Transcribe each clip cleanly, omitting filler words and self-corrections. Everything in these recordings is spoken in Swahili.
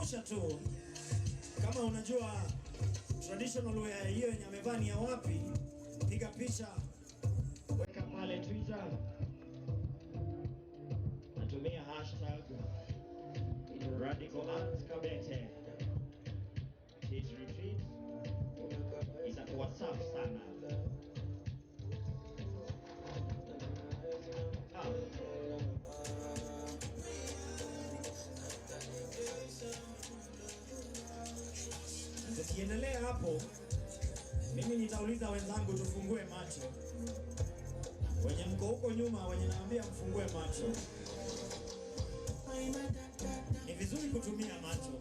inatosha tu. Kama unajua traditional wear hiyo yenye amevaa ni ya wapi, piga picha, weka pale Twitter, natumia hashtag #RadicalArtsKabete. His retreat itakuwa safi sana. Tukiendelea hapo, mimi nitauliza wenzangu tufungue macho. Wenye mko huko nyuma, wenye naambia mfungue macho. Ni vizuri kutumia macho.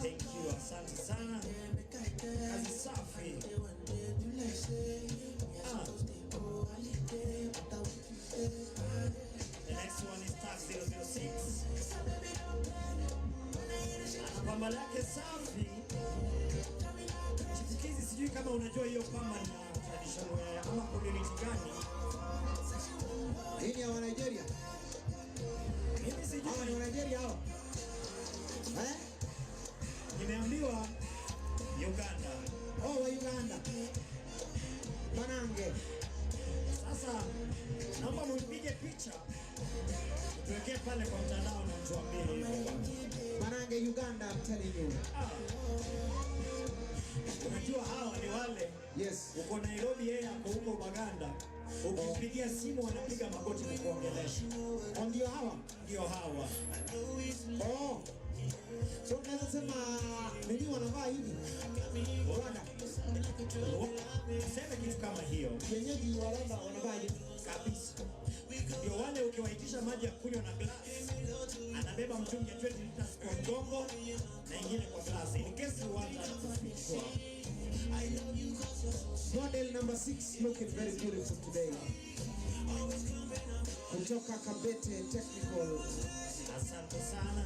Thank you, asante sana. Kazi safi. The next one is tag 006. Pamba lake safi. Chikizi, sijui kama unajua hiyo pamba ni traditional wear ama community gani? Hii ya wa Nigeria. Mimi sijui ni wa Nigeria hao. Nimeambiwa Uganda. Oh, wa Uganda. Manange. Sasa naomba mpige picha. Tuweke pale kwa mtandao na tuambie hivyo. Manange Uganda, I'm telling you. Unajua hawa ni wale. Yes. Uko Nairobi, yeye ako huko Baganda. Ukipigia simu wanapiga magoti na kuongelesha. Ndio hawa? Ndio hawa. Oh. So unaweza sema nini wanavaa hivi? Rwanda. Sema kitu kama hiyo. Wenyeji wa Rwanda wanavaa hivi kabisa. Ndio wale ukiwaitisha maji ya kunywa na glass, anabeba mtungi ya 20 liters kwa mgongo na ingine kwa glass. In case you want to kufichwa. Model number 6 looking very beautiful today. Kutoka Kabete Technical. Asante sana.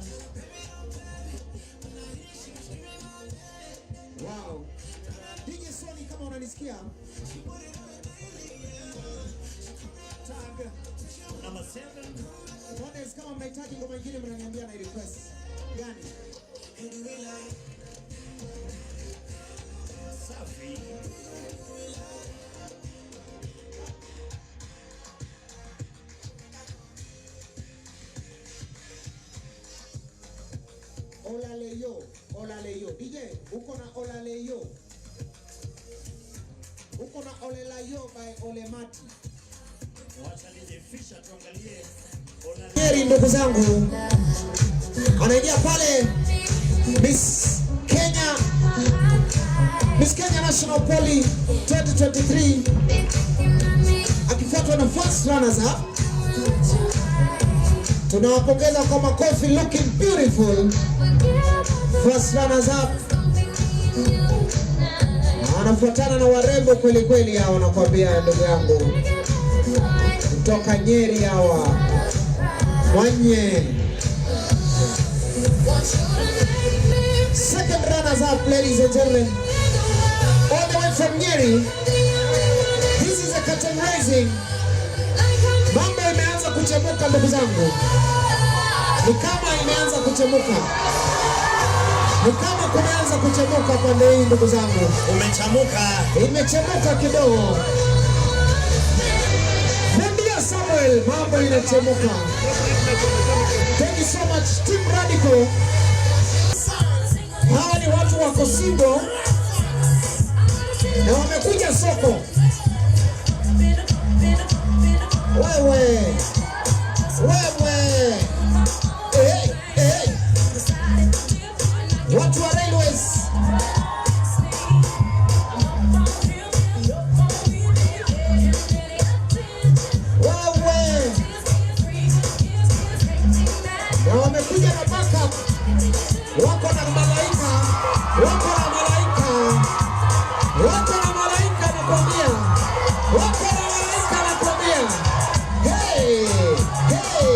Wow. DJ Sony, kama unanisikia, tag number 7. Models, kama mnahitaji ngoma nyingine mnaniambia na request gani? Safi. Olaleyo. DJ, uko na Olaleyo. Uko na Olelayo by Olemati. Wacha nijifisha tuangalie Olaleyo. Ndugu zangu, anaingia pale Miss Kenya National Poly 2023 akifuatwa na first runners up. Tunawapongeza kwa makofi, looking beautiful. First runners up. Anafuatana na warembo kweli kweli hao, nakwambia ndugu yangu. Kutoka Nyeri hawa. Mwanye. Second runners up, ladies and gentlemen. All the way from Nyeri. This is a curtain raising. Mambo imeanza kuchemuka ndugu zangu. Ni kama imeanza kuchemuka. Ni kama kumeanza kuchemuka pande hii ndugu zangu. Umechamuka. Imechemuka kidogo. Ndio Samuel, mambo inachemuka. Thank you so much Team Radical. Hawa ni watu wa Kosindo na wamekuja soko. Wewe. Hey. Watu wa Railways. Wewe. Na wamekuja na backup. Wako na malaika nakwambia. Hey. Hey.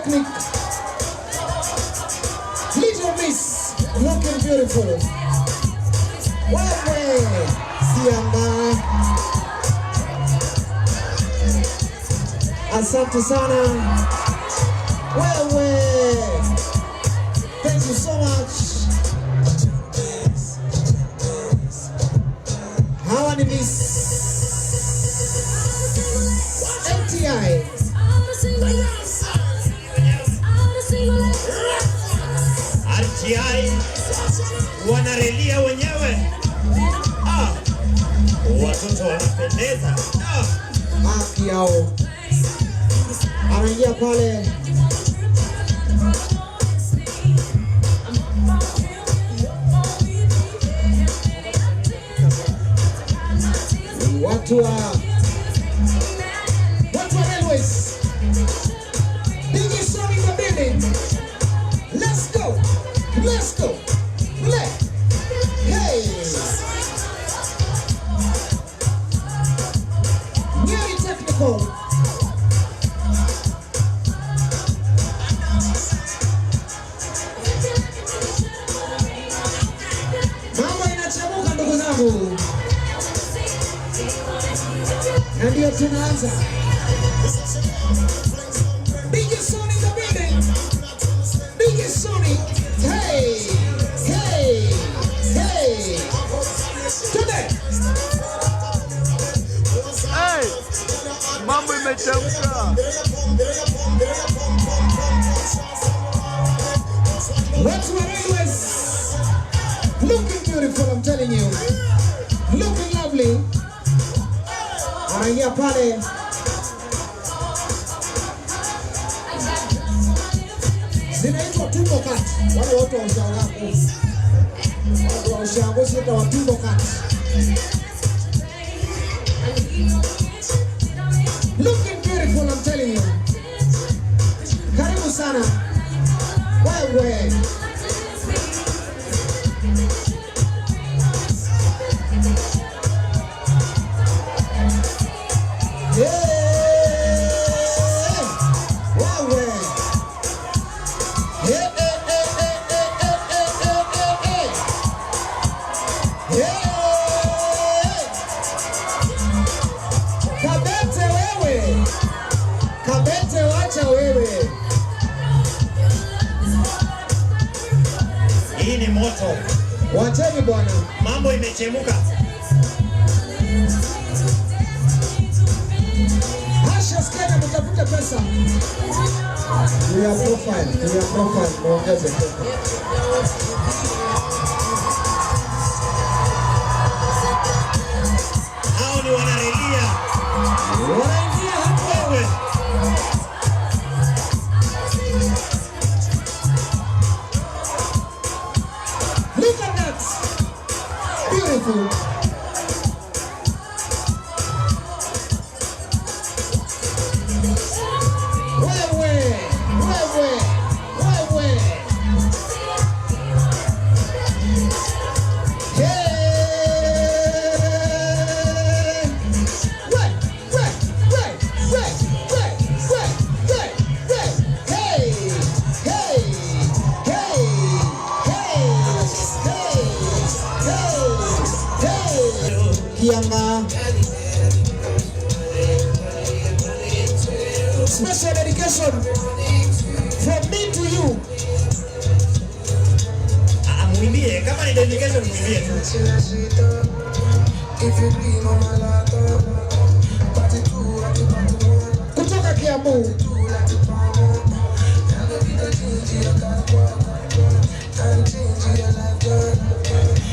Polytechnic. Little Miss, looking beautiful. Wewe, Siamba. Asante sana. Wewe. Thank you so much. Hawa ni Miss MTI. RTI wanarelia wenyewe. Watoto wanapendeza. Haki yao. Anaingia pale. Watu wa Railways. Biggest song in the building. Let's go. Let's go. Play. Hey. Very technical. Mambo inachemuka ndugu zangu. Na ndio tunaanza. Biggest song in the building. Biggest Sony. Hey, hey, hey. Today. Hey, mambo imechemka. Watu wa Railways. Looking beautiful, I'm telling you. Looking lovely. Anaingia pale. Zinaitwa tumbo kati. Wale watu wa ushago. Watu wa ushago sita wa tumbo kati. Looking beautiful, I'm telling you. Karibu sana. Wewe. Kabete wacha wewe. Hii ni moto. Wacheni bwana. Mambo imechemuka. Hasha Kenya mtafuta pesa. Your profile, muongeze pesa. Hao ni wanarelia. Wanaingia hapo wewe. Look at that. Beautiful. Special dedication from me to you. Mwimbie, kama ni dedication mwimbie tu. Kutoka Kiambu.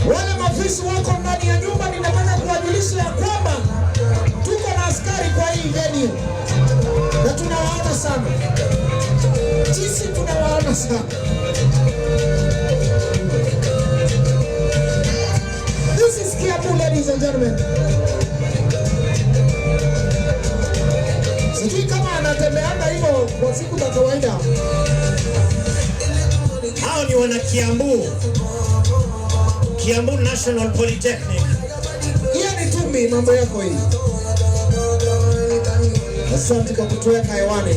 Wale maafisa wako ndani ya nyumba, ninataka kuwajulisha ya kwamba tuko na askari kwa hii venue. Na tunawaona sana. Sisi tunawaona sana. This is Kiambu, ladies and gentlemen. Sijui kama anatembeana hivyo kwa siku za kawaida. Hao ni wana Kiambu. Kiambu National Polytechnic. Hiyo ni tumi mambo yako hii. Asante kwa kutuweka hewani.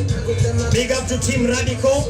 Big up to Team Radical.